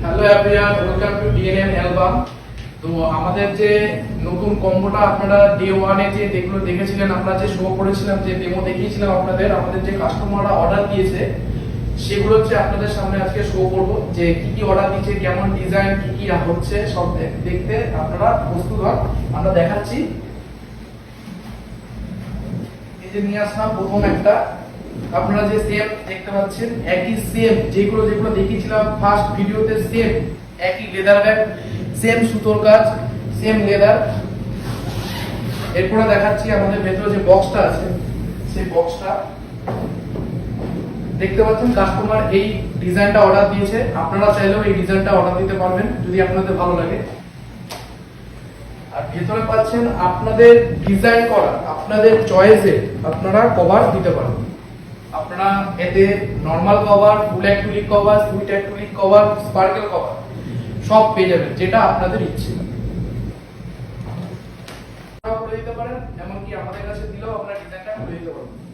Hello everyone, welcome to DNM album. তো আমাদের যে নতুন কম্বোটা আপনারা ডে 1 এ যে যেগুলো দেখেছিলেন, আমরা যে শো করেছিলাম, যে ডেমো দেখিয়েছিলাম আপনাদের, আমাদের যে কাস্টমাররা অর্ডার দিয়েছে সেগুলো হচ্ছে আপনাদের সামনে আজকে শো করব, যে কি কি অর্ডার দিয়েছে, কেমন ডিজাইন, কি কি হচ্ছে সব দেখতে আপনারা প্রস্তুত হন। আমরা দেখাচ্ছি। এই যে নিয়ে আসলাম প্রথম একটা, আপনারা যে সেম দেখতে পাচ্ছেন, একই সেম যেগুলো দেখিয়েছিলাম ফার্স্ট ভিডিওতে, সেম একই লেদার ব্যাগ, সেম সুতোর কাজ, সেম লেদার। এরপরে দেখাচ্ছি আমাদের ভেতরে যে বক্সটা আছে, সেই বক্সটা দেখতে পাচ্ছেন। কাস্টমার এই ডিজাইনটা অর্ডার দিয়েছে, আপনারা চাইলেও এই ডিজাইনটা অর্ডার দিতে পারবেন যদি আপনাদের ভালো লাগে। আর ভেতরে পাচ্ছেন আপনাদের ডিজাইন করা, আপনাদের চয়েসে আপনারা কভার দিতে পারবেন। আপনারা এতে normal cover, full acrylic cover, sweet acrylic cover, sparkle cover সব পেয়ে যাবেন, যেটা আপনাদের ইচ্ছে। আপনারা করে দিতে পারেন, এমনকি আমাদের কাছে দিলেও আপনারা ডিজাইনটা করে দিতে পারবেন।